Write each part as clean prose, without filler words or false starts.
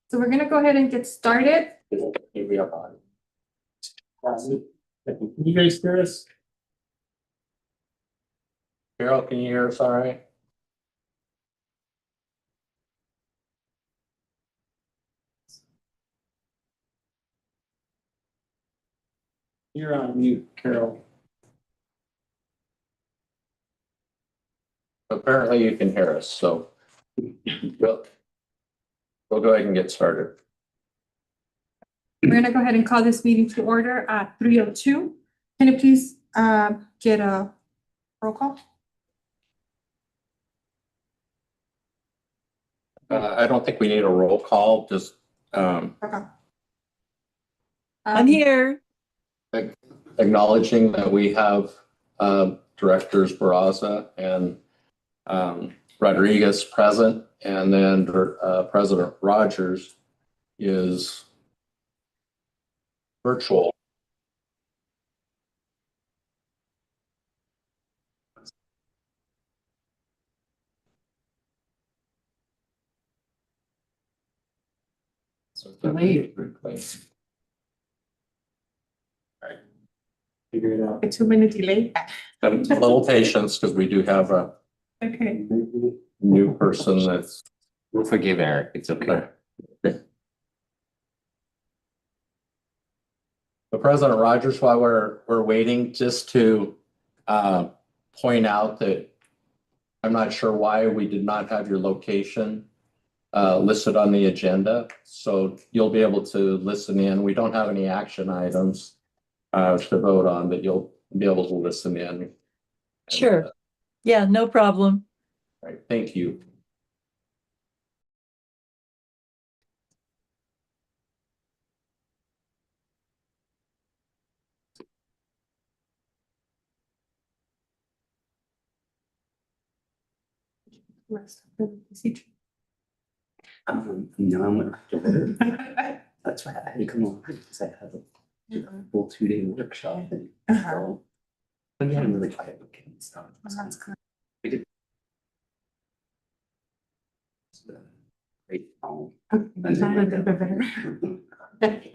So we're gonna go ahead and get started. Here we are on. Can you guys hear us? Carol, can you hear us all right? You're on mute, Carol. Apparently you can hear us, so we'll go ahead and get started. We're gonna go ahead and call this meeting to order at 3:02. Can you please get a roll call? I don't think we need a roll call, just Okay. I'm here. acknowledging that we have Directors Barraza and Rodriguez present, and then President Rogers is virtual. Delayed. Right. Figure it out. A 2-minute delay. A little patience, because we do have a Okay. new person that's. We'll forgive Eric, it's okay. But President Rogers, while we're waiting, just to point out that I'm not sure why we did not have your location listed on the agenda. So you'll be able to listen in. We don't have any action items to vote on, but you'll be able to listen in. Sure. Yeah, no problem. Right, thank you. No, I'm gonna have to work. That's why I had to come over because I had a full 2-day workshop and so. But yeah, I'm really tired of getting stuff. That's good. It's a great phone. That's not a bit better. If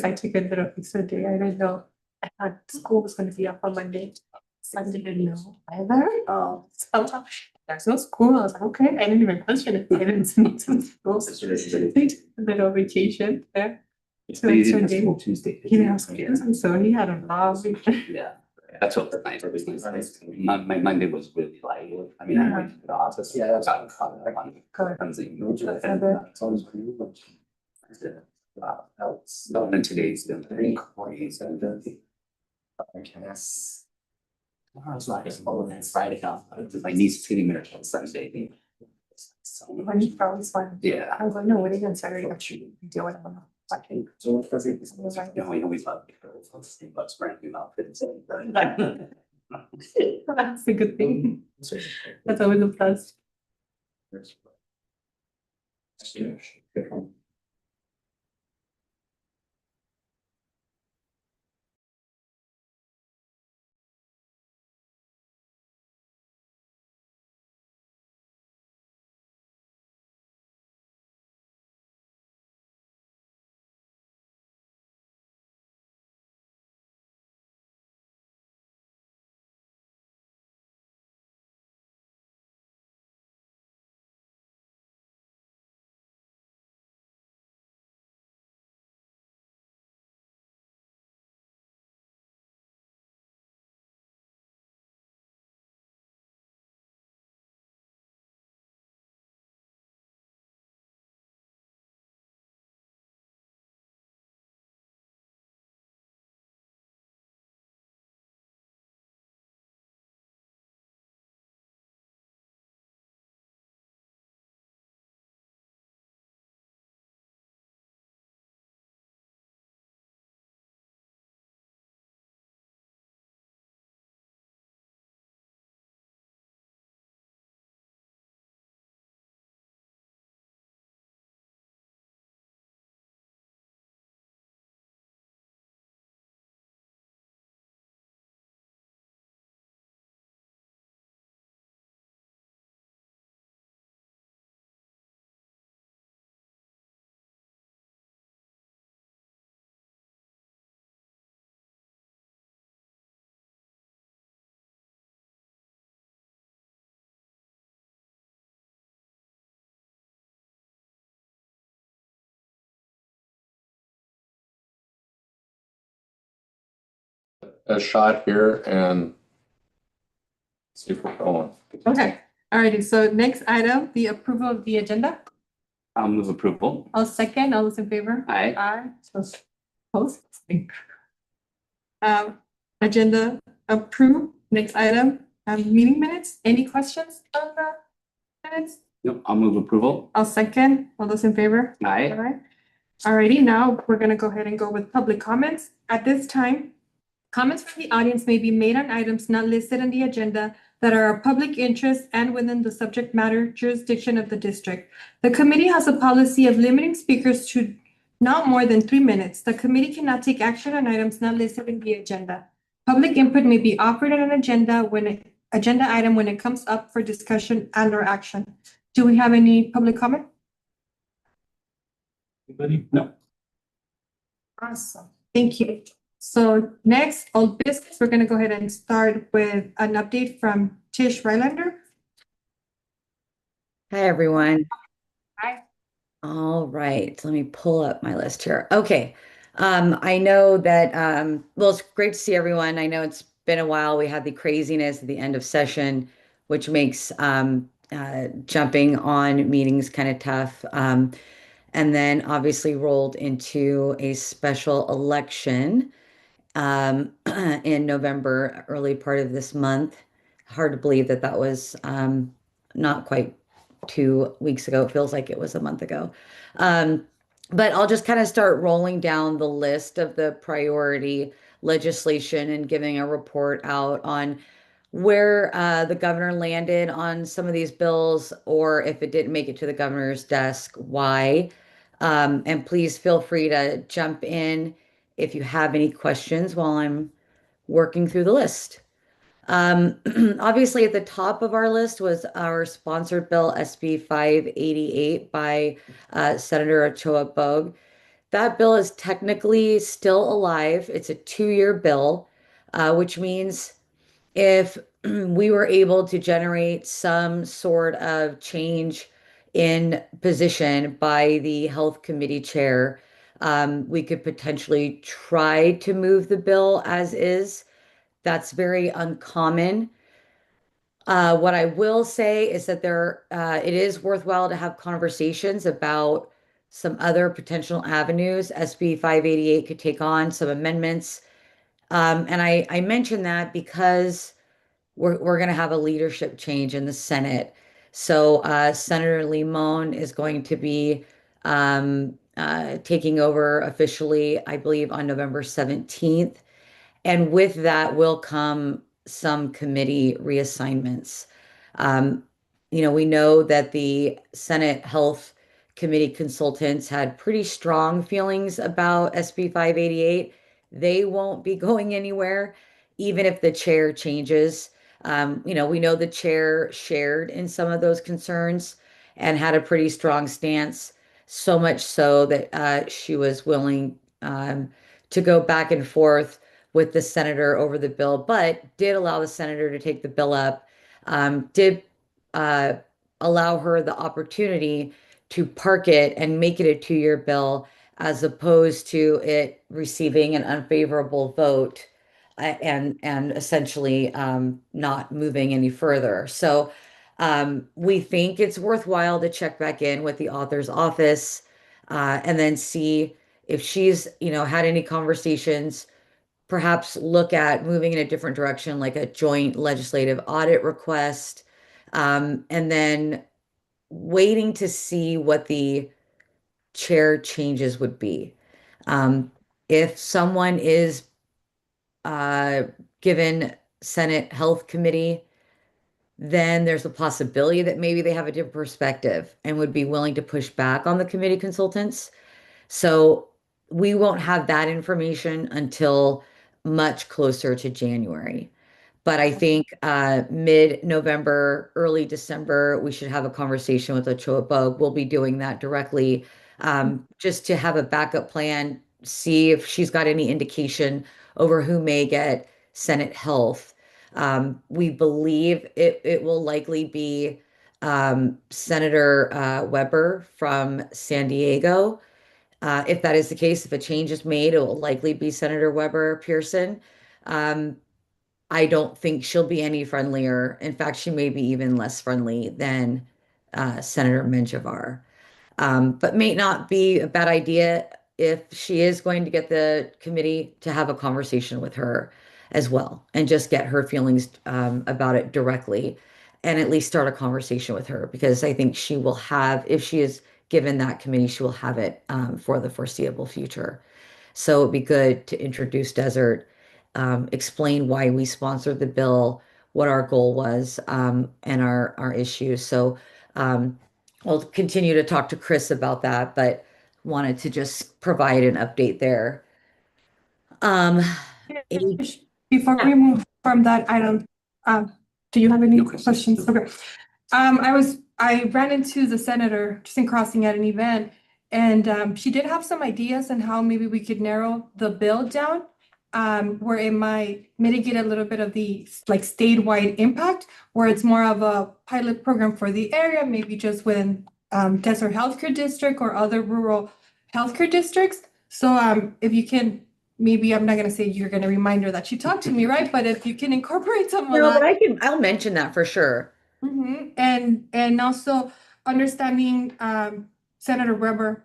I took a little extra day, I didn't know. I thought school was gonna be up on Monday. So I didn't know either. Oh. So there's no school. I was like, okay, I didn't even question it. I didn't see to school. They took a little vacation there. It's So easy it's to okay. school Tuesday. He was and so he had a long weekend. Yeah, that's what was nice. My Monday was really light. I mean, I went to the office. Yeah, that's got caught up on. Good. Else. And today's been pretty crazy. I guess. Tomorrow's like, oh, that's Friday off. My niece is getting married on Sunday. So, When he probably fun. yeah. I was like, no, what are you gonna say? Actually, do it. I think. So what does it? No, we always love $8 brand new outfits. That's a good thing. That's always a plus. Yeah. a shot here and see if we're going. Okay, alrighty, so next item, the approval of the agenda. I'll move approval. I'll second, all those in favor? Aye. Aye, so opposed. Agenda approved. Next item, meeting minutes. Any questions on the minutes? Nope, I'll move approval. I'll second, all those in favor? Aye. Alright, alrighty, now we're gonna go ahead and go with public comments. At this time, comments from the audience may be made on items not listed on the agenda that are of public interest and within the subject matter jurisdiction of the district. The committee has a policy of limiting speakers to not more than 3 minutes. The committee cannot take action on items not listed in the agenda. Public input may be offered on an agenda item when it comes up for discussion and or action. Do we have any public comment? Anybody? No. Awesome, thank you. So next, old business, we're gonna go ahead and start with an update from Tish Rylander. Hi, everyone. Hi. All right, let me pull up my list here. Okay. I know that, well, it's great to see everyone. I know it's been a while. We had the craziness at the end of session, which makes jumping on meetings kind of tough. And then obviously rolled into a special election in November, early part of this month. Hard to believe that that was not quite 2 weeks ago. It feels like it was a month ago. But I'll just kind of start rolling down the list of the priority legislation and giving a report out on where the governor landed on some of these bills, or if it didn't make it to the governor's desk, why. And please feel free to jump in if you have any questions while I'm working through the list. Obviously, at the top of our list was our sponsored bill, SB 588 by Senator Ochoa Bogue. That bill is technically still alive. It's a 2-year bill, which means if we were able to generate some sort of change in position by the health committee chair, we could potentially try to move the bill as is. That's very uncommon. What I will say is that it is worthwhile to have conversations about some other potential avenues. SB 588 could take on some amendments. And I mention that because we're going to have a leadership change in the Senate. So Senator Limon is going to be taking over officially, I believe, on November 17th. And with that will come some committee reassignments. We know that the Senate Health Committee consultants had pretty strong feelings about SB 588. They won't be going anywhere, even if the chair changes. We know the chair shared in some of those concerns and had a pretty strong stance, so much so that she was willing to go back and forth with the senator over the bill, but did allow the senator to take the bill up, did allow her the opportunity to park it and make it a 2-year bill, as opposed to it receiving an unfavorable vote and essentially not moving any further. So we think it's worthwhile to check back in with the author's office and then see if she's had any conversations, perhaps look at moving in a different direction, like a joint legislative audit request, and then waiting to see what the chair changes would be. If someone is given Senate Health Committee, then there's a possibility that maybe they have a different perspective and would be willing to push back on the committee consultants. So we won't have that information until much closer to January. But I think mid-November, early December, we should have a conversation with Ochoa Bogue. We'll be doing that directly, just to have a backup plan, see if she's got any indication over who may get Senate Health. We believe it will likely be Senator Weber from San Diego. If that is the case, if a change is made, it will likely be Senator Weber Pearson. I don't think she'll be any friendlier. In fact, she may be even less friendly than Senator Menjivar. But may not be a bad idea if she is going to get the committee to have a conversation with her as well and just get her feelings about it directly and at least start a conversation with her because I think she will have, if she is given that committee, she will have it for the foreseeable future. So it'd be good to introduce Desert, explain why we sponsored the bill, what our goal was, and our issues. So I'll continue to talk to Chris about that, but wanted to just provide an update there. Um, a- Before we move from that item, do you have any questions? Okay. I ran into the senator just in crossing at an event, and she did have some ideas on how maybe we could narrow the bill down, where it might mitigate a little bit of the like statewide impact, where it's more of a pilot program for the area, maybe just within Desert Healthcare District or other rural healthcare districts. So if you can, maybe I'm not gonna say you're gonna remind her that she talked to me, right? But if you can incorporate some of no, but that. I'll mention that for sure. And also understanding Senator Weber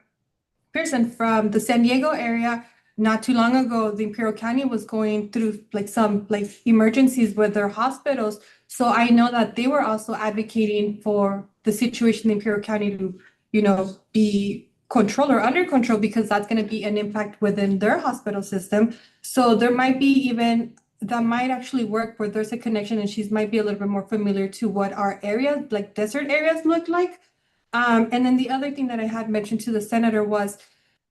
Pearson from the San Diego area. Not too long ago, the Imperial County was going through like some like emergencies with their hospitals. So I know that they were also advocating for the situation in Imperial County to, be controlled or under control because that's going to be an impact within their hospital system. So there might be even that might actually work where there's a connection and she's might be a little bit more familiar to what our area, like desert areas look like. And then the other thing that I had mentioned to the senator was,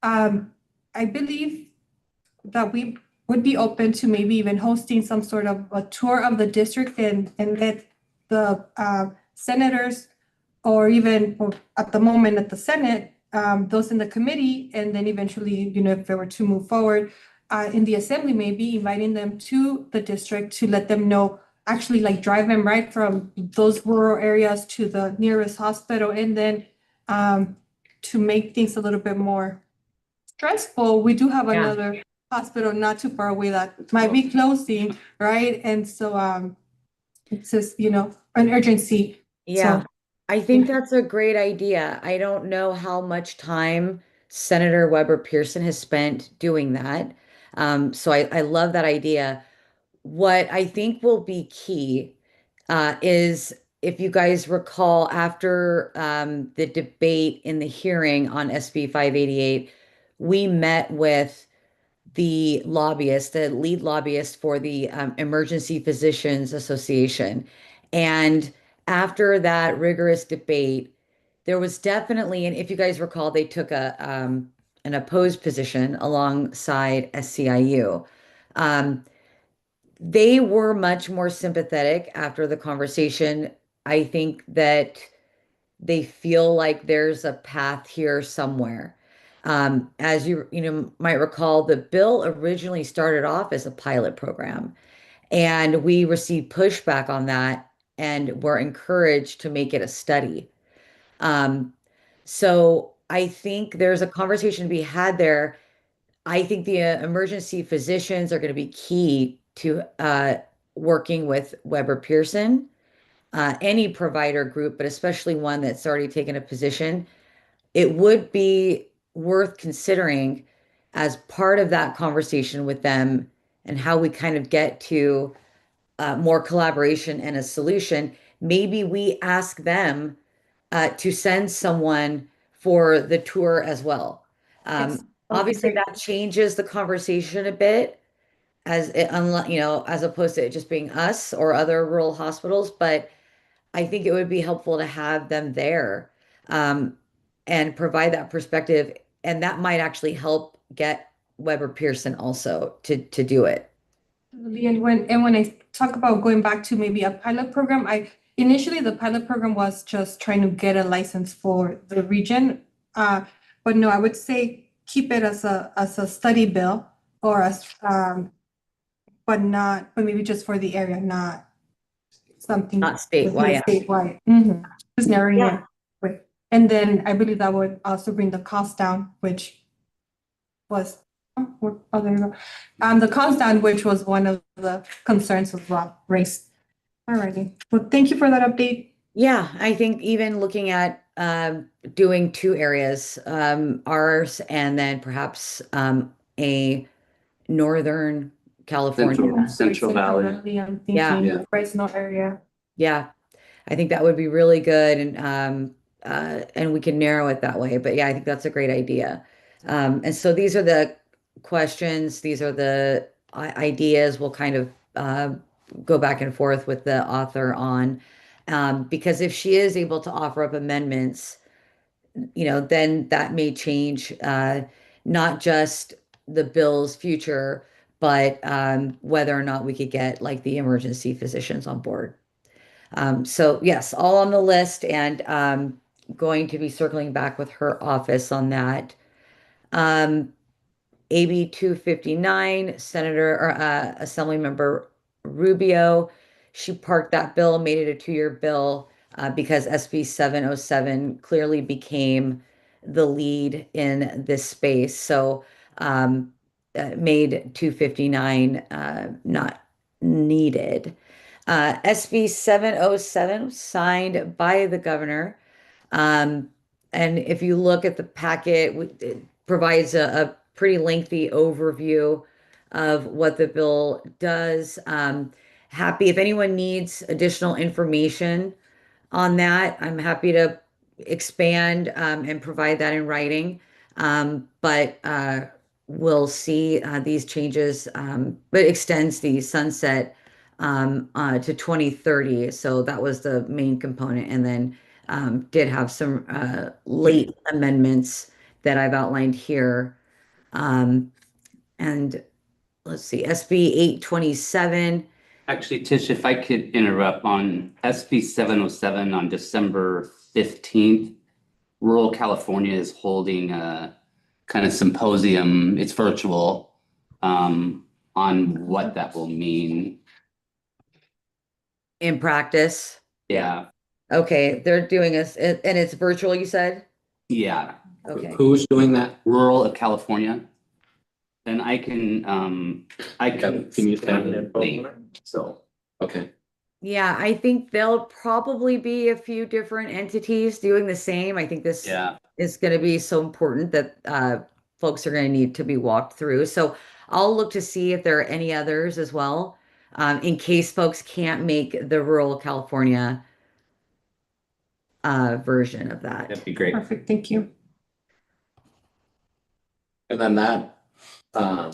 I believe that we would be open to maybe even hosting some sort of a tour of the district and let the senators or even or at the moment at the Senate, those in the committee, and then eventually, if they were to move forward in the assembly, maybe inviting them to the district to let them know, actually like drive them right from those rural areas to the nearest hospital, and then to make things a little bit more stressful, we do have Yeah. another hospital not too far away that might be closing, right? And so it's just, an urgency. Yeah, So I think that's a great idea. I don't know how much time Senator Weber Pearson has spent doing that. So I love that idea. What I think will be key is if you guys recall after the debate in the hearing on SB 588, we met with the lobbyist, the lead lobbyist for the Emergency Physicians Association. And after that rigorous debate, there was definitely, and if you guys recall, they took an opposed position alongside SCIU. They were much more sympathetic after the conversation. I think that they feel like there's a path here somewhere. As you might recall, the bill originally started off as a pilot program, and we received pushback on that and were encouraged to make it a study. Um, so I think there's a conversation to be had there. I think the emergency physicians are going to be key to working with Weber Pearson, any provider group, but especially one that's already taken a position. It would be worth considering as part of that conversation with them and how we kind of get to more collaboration and a solution. Maybe we ask them to send someone for the tour as well. yes, Obviously, great. that changes the conversation a bit as it, as opposed to it just being us or other rural hospitals. But I think it would be helpful to have them there um, and provide that perspective, and that might actually help get Weber Pearson also to do it. And when I talk about going back to maybe a pilot program, I initially the pilot program was just trying to get a license for the region. But no, I would say keep it as a study bill or but maybe just for the area, not something Not statewide. statewide. Just narrowing Yeah. it. And then I believe that would also bring the cost down, which was Oh, there you go. The constant, which was one of the concerns of race. Alrighty, well, thank you for that update. Yeah, I think even looking at doing two areas, ours and then perhaps a Northern California. Central Valley. I'm Yeah. thinking Yeah. Fresno area. Yeah, I think that would be really good and we can narrow it that way. But yeah, I think that's a great idea. And so these are the questions, these are the ideas we'll kind of go back and forth with the author on. Because if she is able to offer up amendments, then that may change not just the bill's future, but whether or not we could get like the emergency physicians on board. So yes, all on the list and going to be circling back with her office on that. AB 259, Senator or Assemblymember Rubio, she parked that bill, made it a 2-year bill because SB 707 clearly became the lead in this space. So made 259 not needed. SB 707 signed by the governor. And if you look at the packet, it provides a pretty lengthy overview of what the bill does. Happy if anyone needs additional information on that, I'm happy to expand and provide that in writing. But we'll see these changes, but extends the sunset to 2030. So that was the main component. And then did have some late amendments that I've outlined here. And let's see, SB 827. Actually, Tish, if I could interrupt on SB 707 on December 15th, rural California is holding a kind of symposium. It's virtual on what that will mean. In practice. Yeah. Okay, they're doing this, and it's virtual, you said? Yeah. Okay. Who's doing that? Rural of California. Then I can Can you send it? So Okay. Yeah, I think there'll probably be a few different entities doing the same. I think this yeah. is going to be so important that folks are going to need to be walked through. So I'll look to see if there are any others as well, in case folks can't make the rural California version of that. That'd be great. Perfect, thank you. And then that, I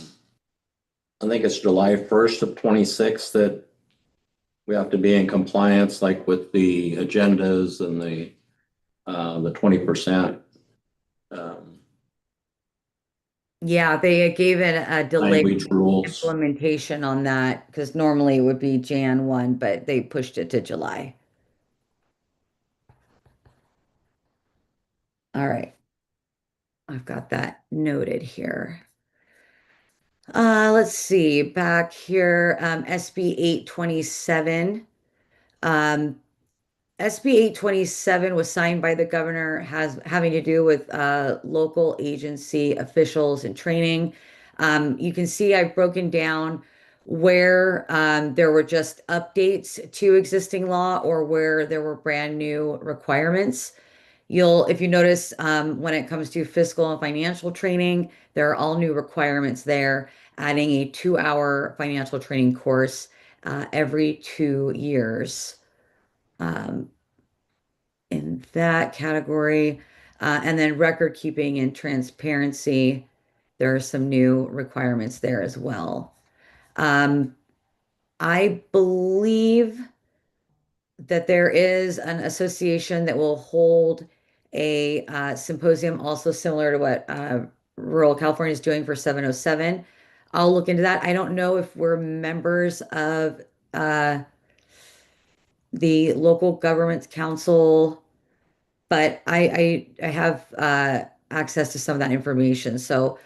think it's July 1st of 26 that we have to be in compliance, like with the agendas and the 20%. Yeah, they gave it a delayed Language rules. implementation on that because normally it would be Jan 1, but they pushed it to July. All right. I've got that noted here. Let's see, back here, SB 827. SB 827 was signed by the governor, having to do with local agency officials and training. You can see I've broken down where there were just updates to existing law or where there were brand new requirements. If you notice, when it comes to fiscal and financial training, there are all new requirements there, adding a 2-hour financial training course every 2 years. In that category. And then record keeping and transparency, there are some new requirements there as well. I believe that there is an association that will hold a symposium also similar to what rural California is doing for 707. I'll look into that. I don't know if we're members of the local government council, but I have access to some of that information. So,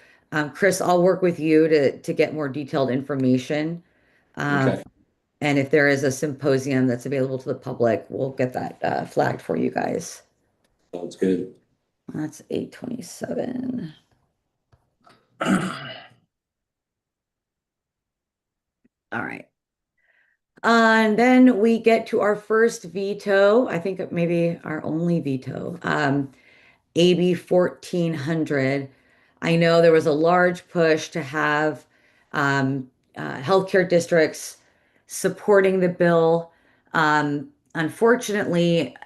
Chris, I'll work with you to get more detailed information. Okay. And if there is a symposium that's available to the public, we'll get that flagged for you guys. Sounds good. That's 827. All right. And then we get to our first veto, I think maybe our only veto, AB 1400. I know there was a large push to have healthcare districts supporting the bill. Unfortunately,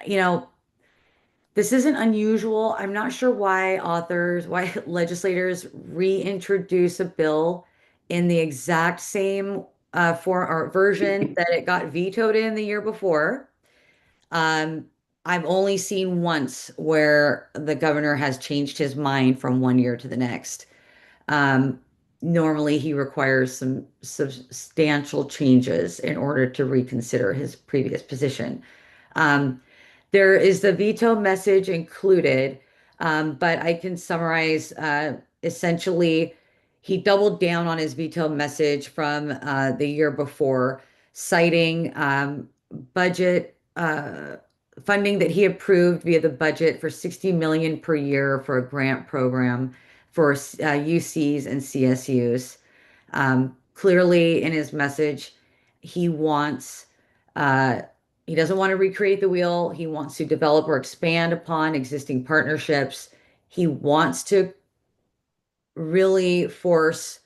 this isn't unusual. I'm not sure why legislators reintroduce a bill in the exact same form or version that it got vetoed in the year before. Um, I've only seen once where the governor has changed his mind from one year to the next. Um, Normally, he requires some substantial changes in order to reconsider his previous position. Um, there is the veto message included, but I can summarize essentially, he doubled down on his veto message from the year before, citing budget funding that he approved via the budget for 60 million per year for a grant program for UCs and CSUs. Clearly, in his message, he wants. He doesn't want to recreate the wheel. He wants to develop or expand upon existing partnerships. He wants to really force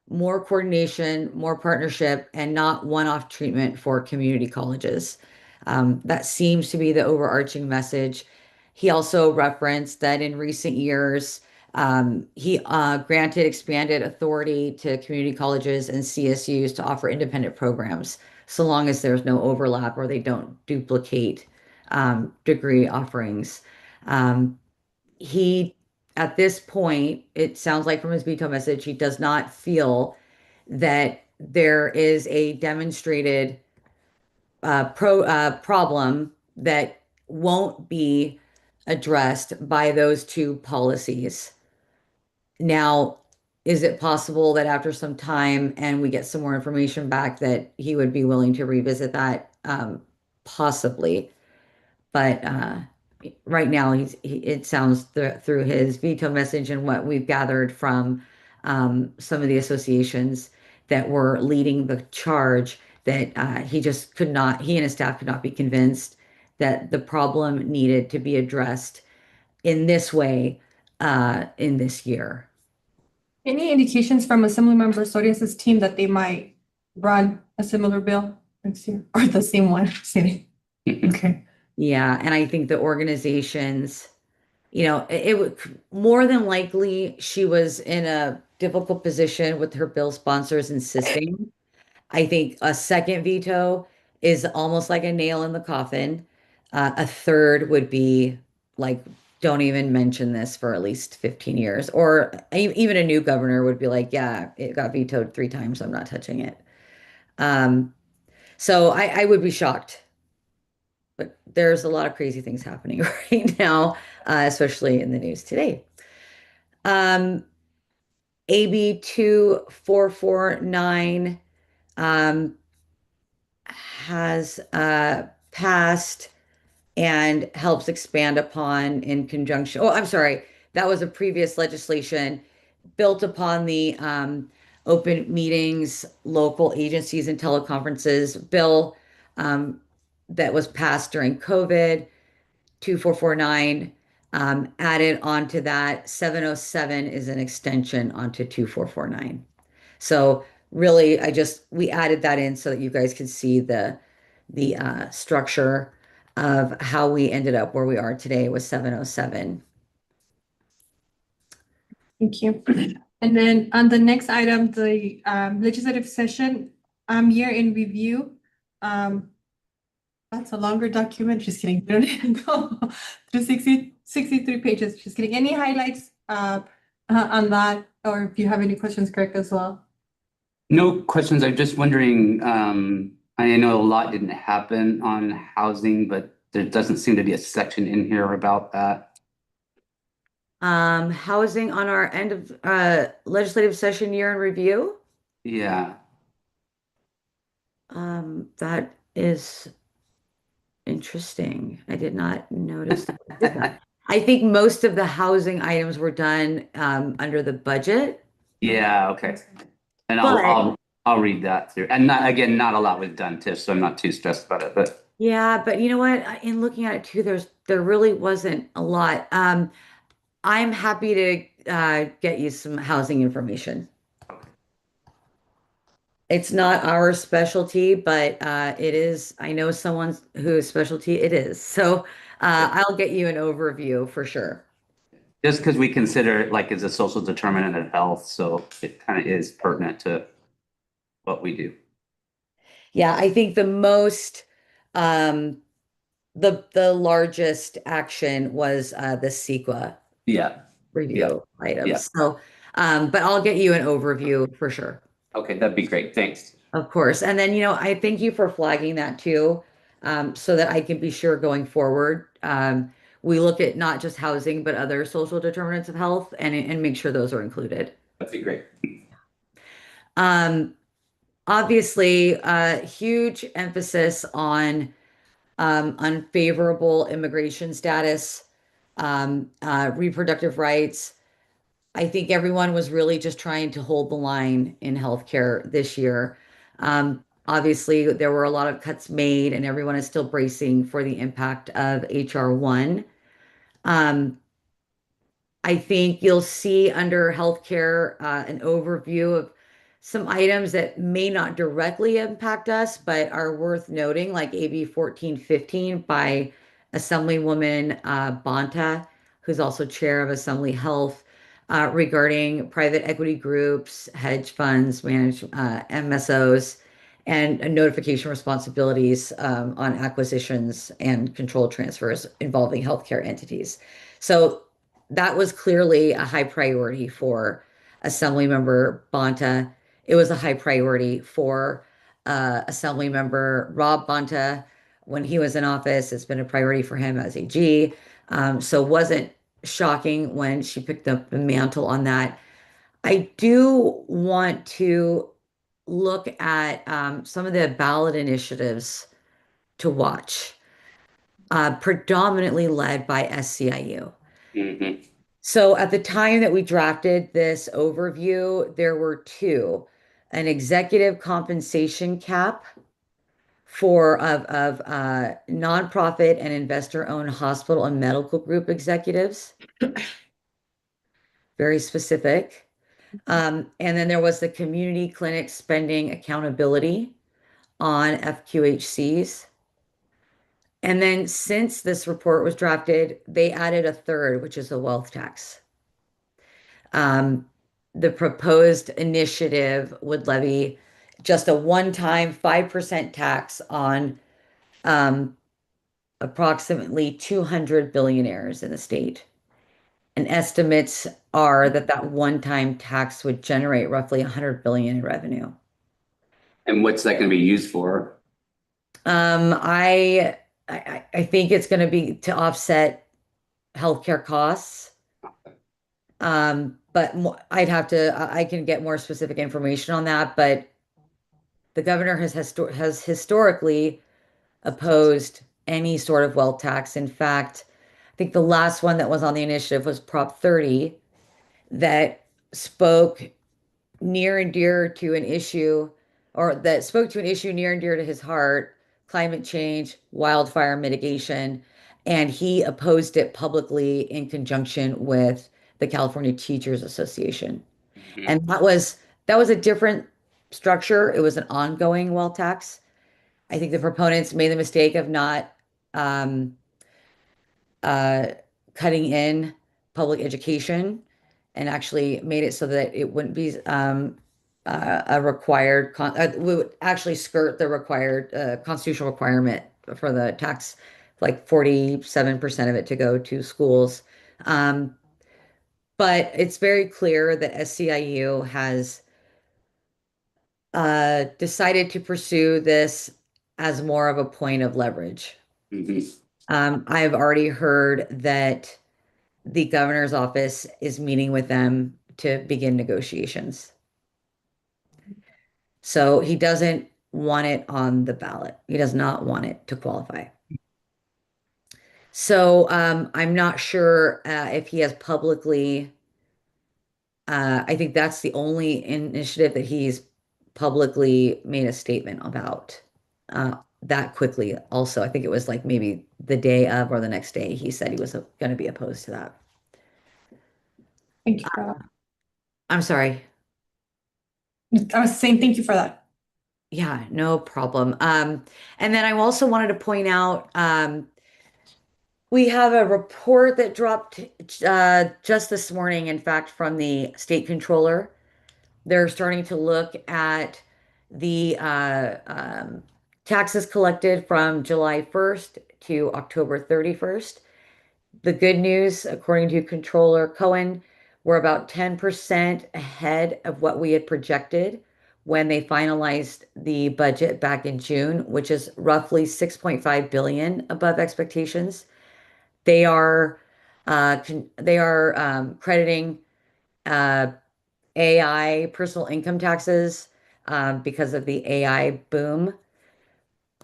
more coordination, more partnership, and not one-off treatment for community colleges. That seems to be the overarching message. He also referenced that in recent years, he granted expanded authority to community colleges and CSUs to offer independent programs, so long as there's no overlap or they don't duplicate degree offerings. He, at this point, it sounds like from his veto message, he does not feel that there is a demonstrated problem that won't be addressed by those two policies. Now, is it possible that after some time and we get some more information back that he would be willing to revisit that? Possibly. But right now, it sounds through his veto message and what we've gathered from some of the associations that were leading the charge that he just could not, he and his staff could not be convinced that the problem needed to be addressed in this way in this year. Any indications from Assemblymember Sorias's team that they might run a similar bill next year or the same one? Okay. Yeah, and I think the organizations, it would more than likely she was in a difficult position with her bill sponsors insisting. I think a second veto is almost like a nail in the coffin. A third would be like, don't even mention this for at least 15 years. Or even a new governor would be like, yeah, it got vetoed 3 times. I'm not touching it. So I would be shocked. But there's a lot of crazy things happening right now, especially in the news today. AB 2449 has passed and helps expand upon in conjunction. Oh, I'm sorry. That was a previous legislation built upon the Open Meetings, Local Agencies and Teleconferences bill that was passed during COVID. 2449 added onto that. 707 is an extension onto 2449. So really, we added that in so that you guys could see the structure of how we ended up where we are today with 707. Thank you. And then on the next item, the legislative session year in review. That's a longer document. Just kidding. We don't need to go through 63 pages. Just kidding. Any highlights on that, or if you have any questions, Kirk, as well? No questions. I'm just wondering, I know a lot didn't happen on housing, but there doesn't seem to be a section in here about that. Housing on our end of legislative session year in review. Yeah. That is interesting. I did not notice that. I think most of the housing items were done under the budget. Yeah, okay. And But- I'll read that through. And not, again, not a lot was done, Tish, so I'm not too stressed about it, but Yeah, but you know what? In looking at it too, there really wasn't a lot. I'm happy to get you some housing information. It's not our specialty, but it is. I know someone whose specialty it is. So I'll get you an overview for sure. just because we consider it like as a social determinant of health, so it kind of is pertinent to what we do. Yeah, I think the most um the largest action was the CEQA Yeah, review yeah. items. So but I'll get you an overview for sure. Okay, that'd be great. Thanks. Of course. And then, I thank you for flagging that too, so that I can be sure going forward. We look at not just housing, but other social determinants of health and make sure those are included. That'd be great. Um, Obviously, huge emphasis on unfavorable immigration status, reproductive rights. I think everyone was really just trying to hold the line in healthcare this year. Obviously, there were a lot of cuts made, and everyone is still bracing for the impact of HR 1. Um, I think you'll see under healthcare an overview of some items that may not directly impact us, but are worth noting, like AB 1415 by Assemblywoman Bonta, who's also chair of Assembly Health, regarding private equity groups, hedge funds, MSOs, and notification responsibilities on acquisitions and control transfers involving healthcare entities. So that was clearly a high priority for Assemblymember Bonta. It was a high priority for Assemblymember Rob Bonta when he was in office. It's been a priority for him as AG. So it wasn't shocking when she picked up the mantle on that. I do want to look at some of the ballot initiatives to watch, predominantly led by SCIU. Mhm. So at the time that we drafted this overview, there were two, an executive compensation cap for of nonprofit and investor-owned hospital and medical group executives, very specific. And then there was the community clinic spending accountability on FQHCs. And then since this report was drafted, they added a third, which is a wealth tax. The proposed initiative would levy just a one-time 5% tax on approximately 200 billionaires in the state. And estimates are that that one-time tax would generate roughly 100 billion in revenue. And what's that going to be used for? I think it's going to be to offset healthcare costs. But I can get more specific information on that, but the governor has historically opposed any sort of wealth tax. In fact, I think the last one that was on the initiative was Prop 30 that spoke near and dear to an issue, or that spoke to an issue near and dear to his heart, climate change, wildfire mitigation, and he opposed it publicly in conjunction with the California Teachers Association. Mhm. And that was a different structure. It was an ongoing wealth tax. I think the proponents made the mistake of not cutting in public education and actually made it so that it wouldn't be a required we would actually skirt the required constitutional requirement for the tax, like 47% of it to go to schools. But it's very clear that SCIU has decided to pursue this as more of a point of leverage. Mhm. I've already heard that the governor's office is meeting with them to begin negotiations. So he doesn't want it on the ballot. He does not want it to qualify. So I'm not sure if he has publicly, I think that's the only initiative that he's publicly made a statement about that quickly also. I think it was like maybe the day of or the next day he said he was going to be opposed to that. Thank you for I'm sorry. that. I was saying thank you for that. Yeah, no problem. And then I also wanted to point out we have a report that dropped just this morning, in fact, from the state controller. They're starting to look at the taxes collected from July 1st to October 31st. The good news, according to Controller Cohen, we're about 10% ahead of what we had projected when they finalized the budget back in June, which is roughly 6.5 billion above expectations. They are crediting uh, AI personal income taxes because of the AI boom.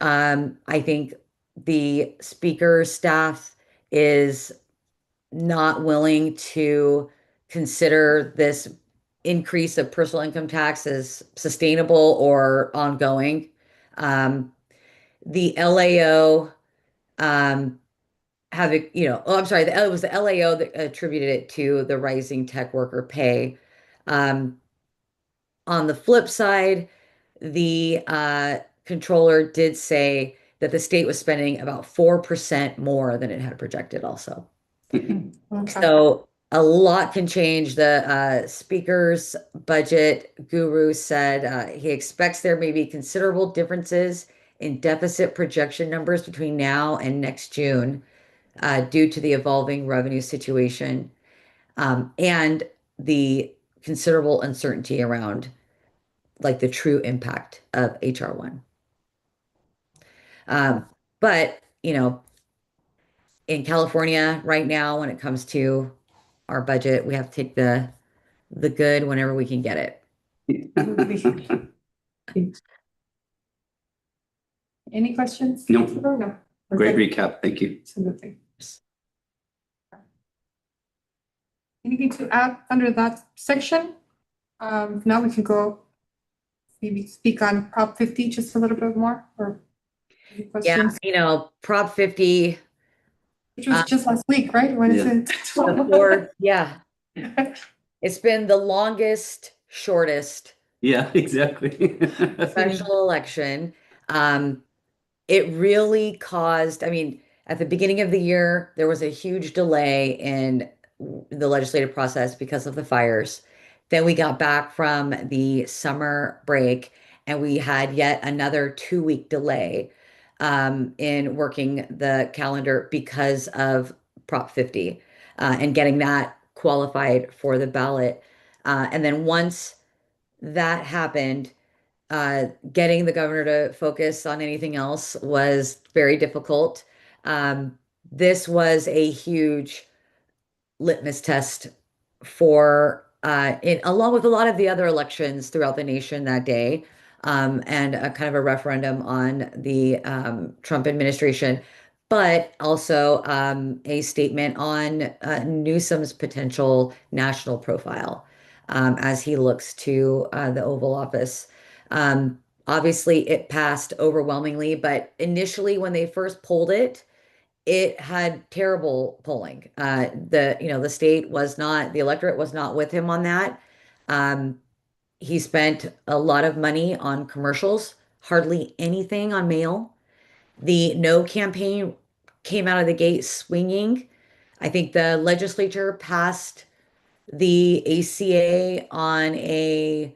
I think the speaker's staff is not willing to consider this increase of personal income tax as sustainable or ongoing. Um, the LAO I'm sorry, it was the LAO that attributed it to the rising tech worker pay. Um, on the flip side, the controller did say that the state was spending about 4% more than it had projected also. Okay. So a lot can change. The speaker's budget guru said he expects there may be considerable differences in deficit projection numbers between now and next June due to the evolving revenue situation and the considerable uncertainty around like the true impact of HR 1. But, in California right now, when it comes to our budget, we have to take the good whenever we can get it. Any questions? No. No. Great Perfect. recap. Thank you. Absolutely. Anything to add under that section? Now we can go maybe speak on Prop 50 just a little bit more or any Yeah, questions? Prop 50, Which was just last week, right? When is Yeah. it? before, yeah, it's been the longest, shortest Yeah, exactly. special election. It really caused, I mean, at the beginning of the year, there was a huge delay in the legislative process because of the fires. Then we got back from the summer break and we had yet another 2-week delay in working the calendar because of Prop 50 and getting that qualified for the ballot. And then once that happened, getting the governor to focus on anything else was very difficult. This was a huge litmus test for along with a lot of the other elections throughout the nation that day, and a kind of a referendum on the Trump administration, but also a statement on Newsom's potential national profile as he looks to the Oval Office. Obviously, it passed overwhelmingly, but initially, when they first polled it, it had terrible polling. The state was not, the electorate was not with him on that. He spent a lot of money on commercials, hardly anything on mail. The no campaign came out of the gate swinging. I think the legislature passed the ACA on a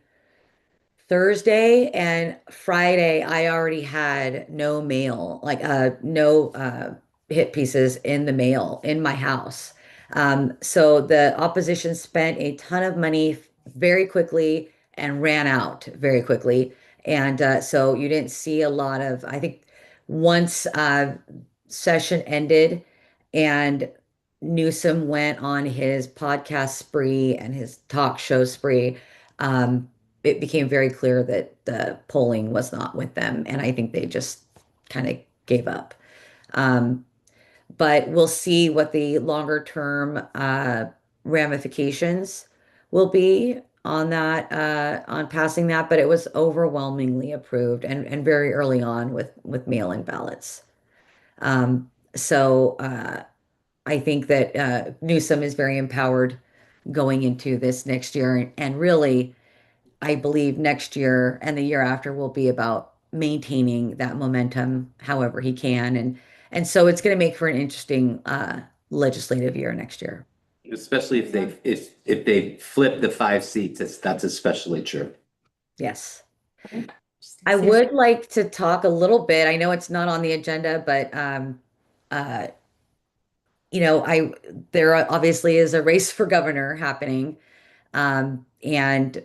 Thursday, and Friday I already had no mail, like no hit pieces in the mail in my house. So the opposition spent a ton of money very quickly and ran out very quickly. And so you didn't see a lot of, I think once session ended and Newsom went on his podcast spree and his talk show spree, it became very clear that the polling was not with them. And I think they just kind of gave up. But we'll see what the longer term ramifications will be on that, on passing that, but it was overwhelmingly approved and very early on with mail-in ballots. So I think that Newsom is very empowered going into this next year, and really, I believe next year and the year after will be about maintaining that momentum however he can, and so it's going to make for an interesting legislative year next year. Especially if they flip the 5 seats, that's especially true. Yes. I would like to talk a little bit. I know it's not on the agenda, but uh, there obviously is a race for governor happening. And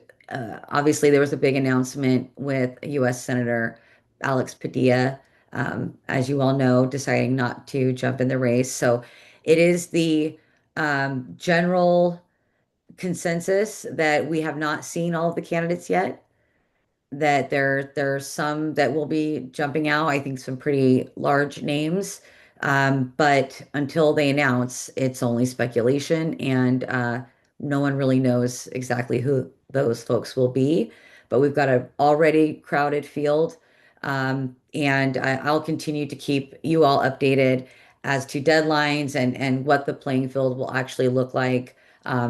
obviously there was a big announcement with US Senator Alex Padilla, as you all know, deciding not to jump in the race. So it is the general consensus that we have not seen all of the candidates yet, that there's some that will be jumping out. I think some pretty large names. But until they announce, it's only speculation, and no one really knows exactly who those folks will be. But we've got a already crowded field, and I'll continue to keep you all updated as to deadlines and what the playing field will actually look like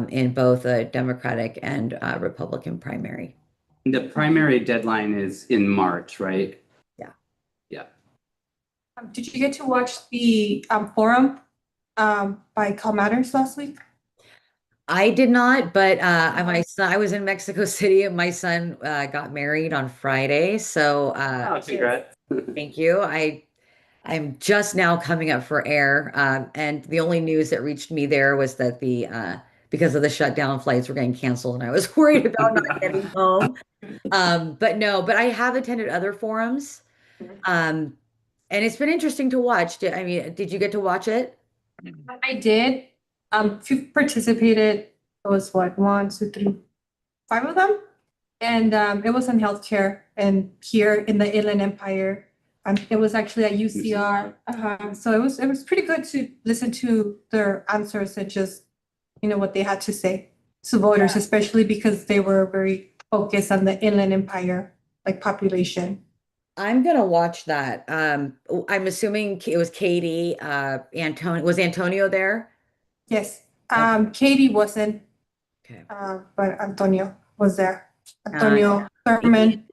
in both a Democratic and Republican primary. The primary deadline is in March, right? Yeah. Yeah. Did you get to watch the forum by CalMatters last week? I did not, but my son, I was in Mexico City and my son got married on Friday. So Congrats. thank you. I'm just now coming up for air. And the only news that reached me there was that because of the shutdown, flights were getting canceled, and I was worried about not getting home. But I have attended other forums. And it's been interesting to watch. Did you get to watch it? I did. Few participated. It was what, 1, 2, 3, 5 of them, and it was on healthcare and here in the Inland Empire. It was actually at UCR. So it was pretty good to listen to their answers and just what they had to say to voters, especially because they were very focused on the Inland Empire population. I'm gonna watch that. I'm assuming it was Katie, was Antonio there? Yes. Katie wasn't, Okay. but Antonio was there. Antonio Thurman.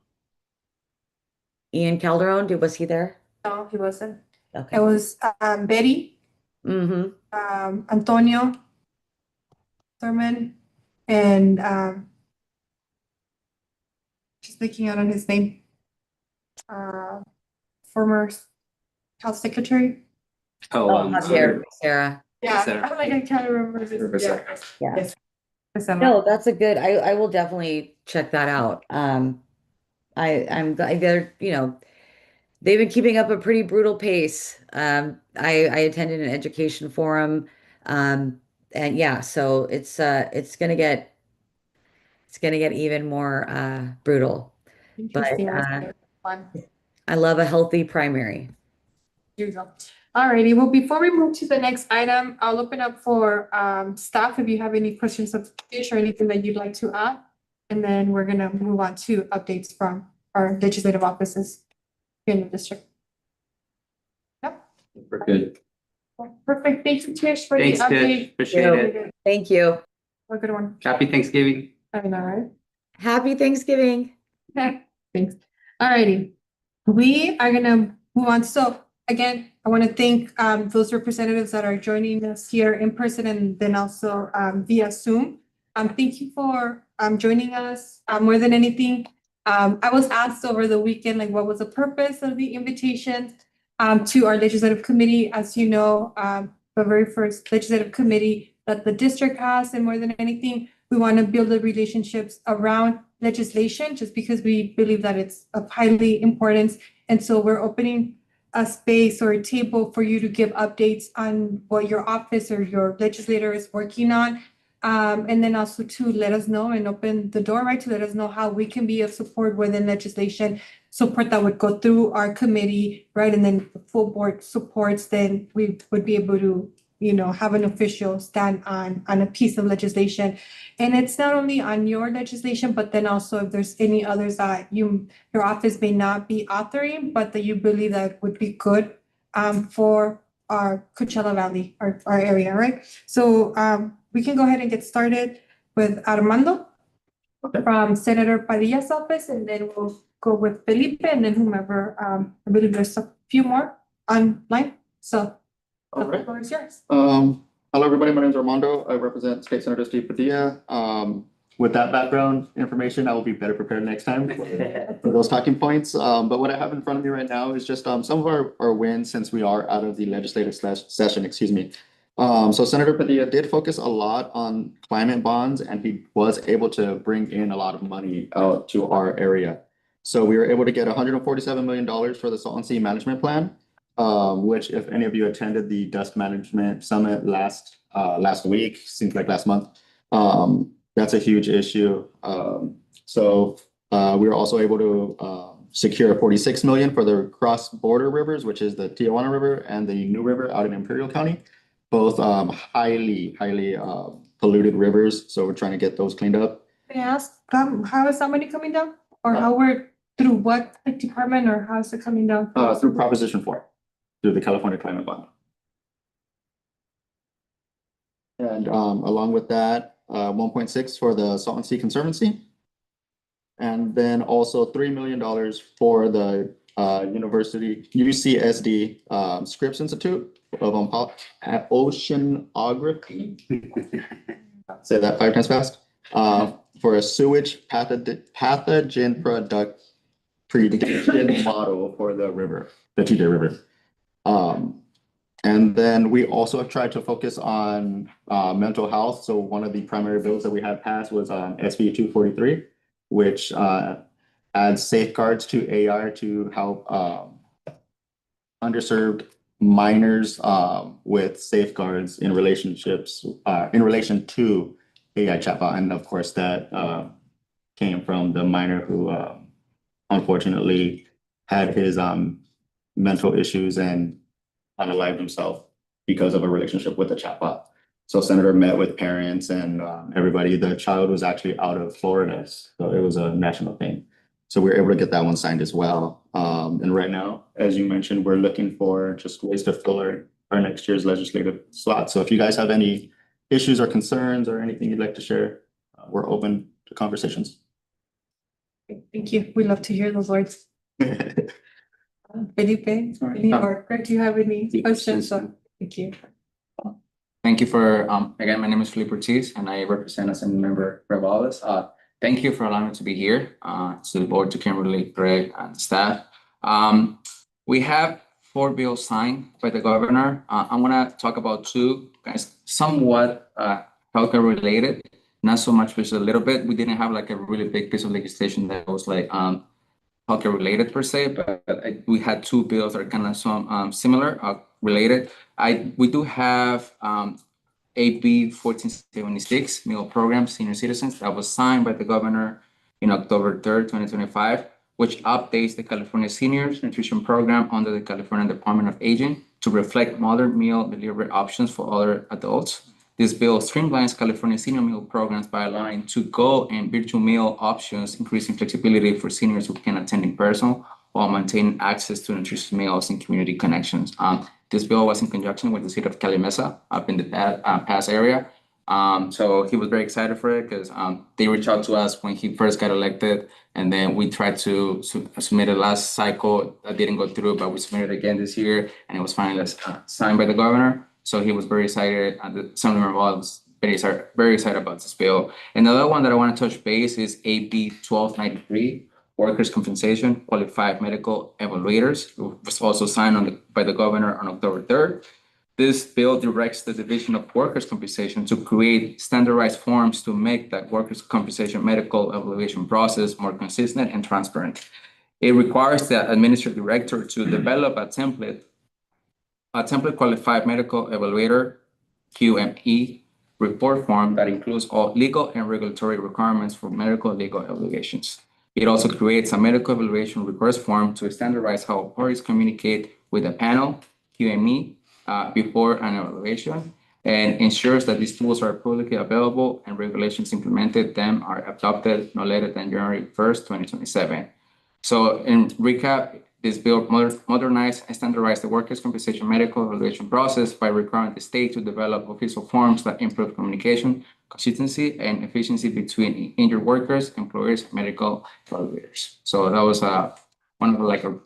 Ian Calderon, was he there? No, he wasn't. Okay. It was Betty, Mm-hmm. Antonio Thurman, and just looking out on his name. Former health secretary. Javier Becerra. Yeah, Sarah. I can't remember his name. Yeah. Yes. No, that's a good. I will definitely check that out. I'm glad they're they've been keeping up a pretty brutal pace. I attended an education forum, and yeah, so it's gonna get even more brutal. Interesting. But, Fun. I love a healthy primary. Here you go. Alrighty, well, before we move to the next item, I'll open up for staff if you have any questions of Tish or anything that you'd like to add. And then we're gonna move on to updates from our legislative offices here in the district. Yep. We're good. Perfect. Thank you, Tish, for the Thanks, Tish. update. Appreciate it. Thank you. Have a good one. Happy Thanksgiving. I know, right? Happy Thanksgiving. Okay, thanks. Alrighty, we are gonna move on. So again, I want to thank those representatives that are joining us here in person and then also via Zoom. Thank you for joining us. More than anything, I was asked over the weekend, what was the purpose of the invitation to our legislative committee? As you know, the very first legislative committee that the district has, and more than anything, we want to build the relationships around legislation just because we believe that it's of highly importance. And so we're opening a space or a table for you to give updates on what your office or your legislator is working on. And then also to let us know and open the door, right, to let us know how we can be of support within legislation, support that would go through our committee, right? And then the full board supports, then we would be able to have an official stand on a piece of legislation. And it's not only on your legislation, but then also if there's any others that your office may not be authoring, but that you believe that would be good for our Coachella Valley, our area, right? So we can go ahead and get started with Armando from Senator Padilla's office, and then we'll go with Felipe and then whomever. I believe there's a few more online, so All the right. floor is yours. Hello, everybody. My name is Armando. I represent State Senator Steve Padilla. With that background information, I will be better prepared next time for those talking points. But what I have in front of me right now is just some of our wins since we are out of the legislative session, excuse me. So Senator Padilla did focus a lot on climate bonds, and he was able to bring in a lot of money out to our area. So we were able to get $147 million for the Salton Sea Management Plan, which if any of you attended the Dust Management Summit last week, seems like last month, that's a huge issue. So we were also able to secure $46 million for the cross-border rivers, which is the Tijuana River and the New River out in Imperial County. Both highly polluted rivers. So we're trying to get those cleaned up. May I ask, how is that money coming down? Or how through what department, or how is it coming down? Through Proposition 4, through the California Climate Bond. And along with that, 1.6 for the Salton Sea Conservancy. And then also $3 million for the UCSD Scripps Institute of Oceanography. Say that 5 times fast. For a sewage pathogen prediction model for the river, the TJ River. And then we also have tried to focus on mental health. So one of the primary bills that we had passed was SB 243, which adds safeguards to AR to help underserved minors with safeguards in relationships in relation to AI chatbot. And of course, that came from the minor who unfortunately had his mental issues and unalived himself because of a relationship with the chatbot. So Senator met with parents and everybody. The child was actually out of Florida, so it was a national thing. So we were able to get that one signed as well. And right now, as you mentioned, we're looking for just ways to fill our next year's legislative slot. So if you guys have any issues or concerns or anything you'd like to share, we're open to conversations. Thank you. We love to hear those words. Felipe, or Greg, do you have any questions? Thank you. Thank you for, again, my name is Felipe Ortiz and I represent Assembly Member Greg Wallace. Thank you for allowing me to be here, to the board, to Kimberly, Greg, and staff. We have 4 bills signed by the governor. I'm gonna talk about 2 guys, somewhat healthcare related, not so much, just a little bit. We didn't have like a really big piece of legislation that was like healthcare related per se, but we had 2 bills that are kind of some similar, related. We do have AB 1476 meal program senior citizens that was signed by the governor in October 3rd, 2025, which updates the California Seniors Nutrition Program under the California Department of Aging to reflect modern meal delivery options for other adults. This bill streamlines California senior meal programs by allowing to-go and virtual meal options, increasing flexibility for seniors who can attend in person while maintaining access to nutritious meals and community connections. This bill was in conjunction with the city of Cali Mesa up in the Pass area. So he was very excited for it because they reached out to us when he first got elected, and then we tried to submit it last cycle. That didn't go through, but we submitted again this year, and it was finally signed by the governor. So he was very excited. The Assemblyman was very excited about this bill. Another one that I want to touch base is AB 1293. Workers' Compensation Qualified Medical Evaluators. It was also signed by the governor on October 3rd. This bill directs the Division of Workers' Compensation to create standardized forms to make that workers' compensation medical evaluation process more consistent and transparent. It requires the administrative director to develop a template qualified medical evaluator, QME, report form that includes all legal and regulatory requirements for medical legal evaluations. It also creates a medical evaluation request form to standardize how parties communicate with the panel, QME, before an evaluation and ensures that these tools are publicly available and regulations implemented them are adopted no later than January 1st, 2027. So in recap, this bill modernize and standardize the workers' compensation medical evaluation process by requiring the state to develop official forms that improve communication, consistency, and efficiency between injured workers, employers, and medical evaluators. So that was one of like a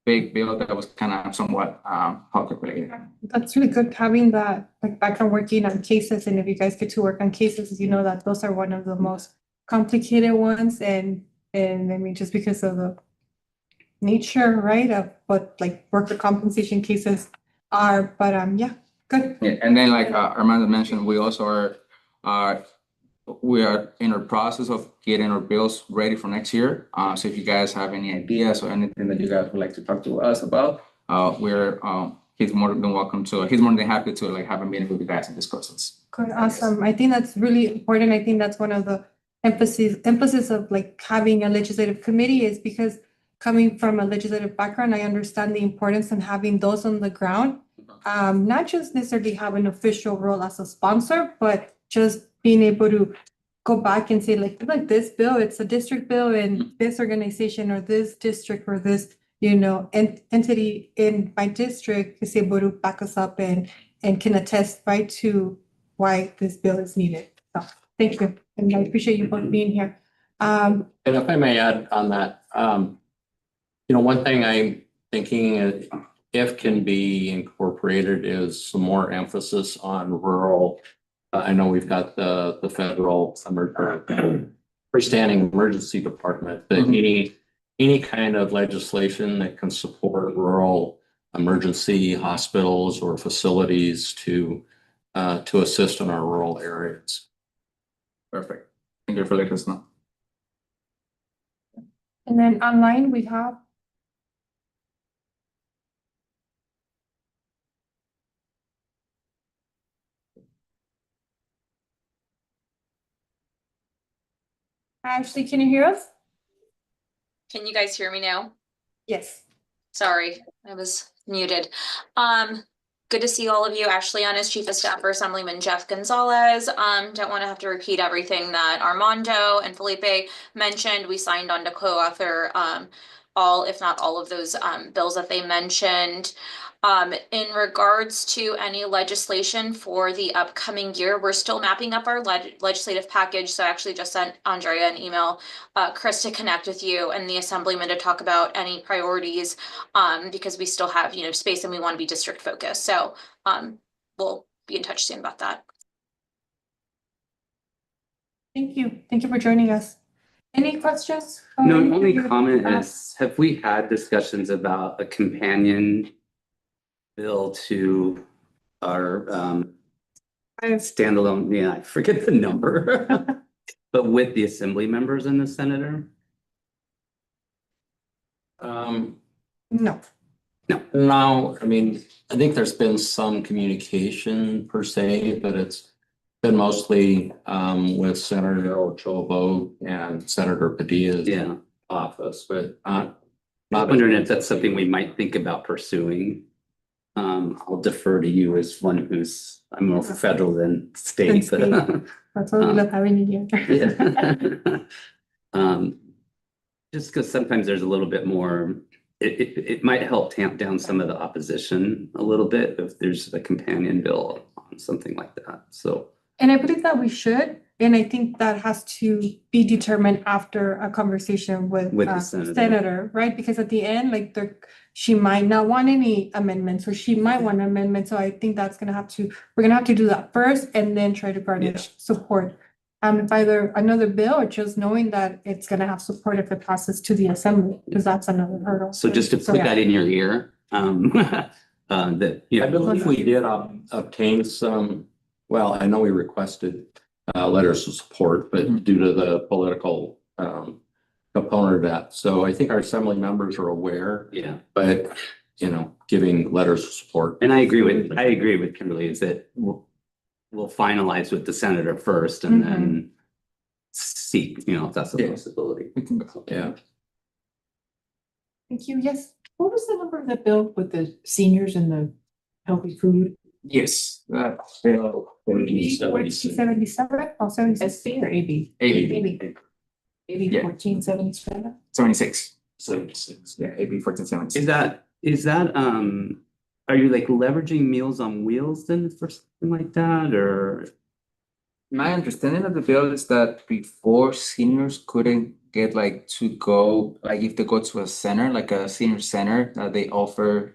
big bill that was kind of somewhat public related. That's really good having that like background working on cases, and if you guys get to work on cases, you know that those are one of the most complicated ones, and I mean just because of the nature, right, of what like worker compensation cases are, but yeah, good. Yeah, and then like Armando mentioned, we also we are in the process of getting our bills ready for next year. So if you guys have any ideas or anything that you guys would like to talk to us about, he's more than welcome to. He's more than happy to like have a meeting with you guys and discuss this. Good, awesome. I think that's really important. I think that's one of the emphasis of like having a legislative committee is because coming from a legislative background, I understand the importance of having those on the ground. Not just necessarily have an official role as a sponsor, but just being able to go back and say like this bill, it's a district bill and this organization or this district or this, entity in my district is able to back us up and can attest right to why this bill is needed. So thank you. And I appreciate you both being here. And if I may add on that, one thing I'm thinking if can be incorporated is some more emphasis on rural. I know we've got the federal freestanding emergency department, but any kind of legislation that can support rural emergency hospitals or facilities to assist in our rural areas. Perfect. Thank you for letting us know. And then online we have. Ashley, can you hear us? Can you guys hear me now? Yes. Sorry, I was muted. Good to see all of you. Ashley Ann is Chief of Staff for Assemblyman Jeff Gonzalez. Don't want to have to repeat everything that Armando and Felipe mentioned. We signed on to co-author all, if not all of those bills that they mentioned. In regards to any legislation for the upcoming year, we're still mapping up our legislative package. So I actually just sent Andrea an email, Chris, to connect with you and the assemblyman to talk about any priorities because we still have, space and we want to be district focused. So we'll be in touch soon about that. Thank you. Thank you for joining us. Any questions? No, only comment is, have we had discussions about a companion bill to our standalone, I forget the number, but with the assembly members and the senator? No. No, I mean, I think there's been some communication per se, but it's been mostly with Senator Ochoa and Senator Padilla's office, but not wondering if that's something we might think about pursuing. I'll defer to you as one who's, I'm more federal than state. That's why we love having you here. Just because sometimes there's a little bit more, it might help tamp down some of the opposition a little bit if there's a companion bill on something like that. So. And I believe that we should, and I think that has to be determined after a conversation with the senator, right? Because at the end, she might not want any amendments, or she might want an amendment. So I think we're gonna have to do that first, and then try to garner support. If either another bill or just knowing that it's gonna have support if it passes to the assembly, because that's another hurdle. So just to put that in your ear, that I believe we did obtain some. Well, I know we requested letters of support, but due to the political component of that. So I think our assembly members are aware. Yeah. But, giving letters of support. And I agree with Kimberly is that we'll finalize with the senator first and then seek, if that's a possibility. We can go. Yeah. Thank you. Yes. What was the number of the bill with the seniors and the healthy food. Yes, that. AB 1477, oh, 76 or AB? AB Yeah. 1477. 76. Yeah, AB 1476. Is that, are you like leveraging Meals on Wheels then for something like that, or? My understanding of the bill is that before seniors couldn't get like to go, like if they go to a center, like a senior center, that they offer,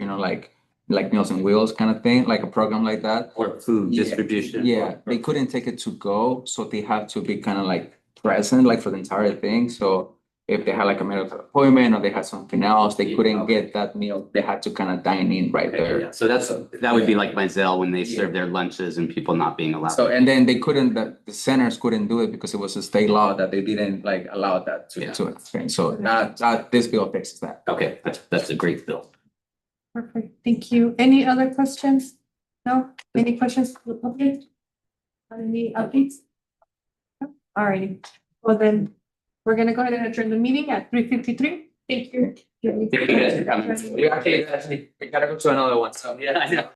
like Meals on Wheels kind of thing, like a program like that. Or food Yeah, distribution? Yeah, they couldn't take it to go, so they have to be kind of like present, like for the entire thing. So if they had like a medical appointment or they had something else, they couldn't get that meal. They had to kind of dine in right there. Yeah, so that would be like Mizell when they serve their lunches and people not being allowed. So, and then they couldn't, the centers couldn't do it because it was a state law that they didn't like allow that Yeah. to happen. So this bill fixes that. Okay, that's a great bill. Perfect, thank you. Any other questions? No? Any questions from the public? Any updates? No? Alrighty, well then, we're gonna go ahead and adjourn the meeting at 3:53. Thank you. Thank you guys for coming. We gotta go to another one, so. Yeah, I know.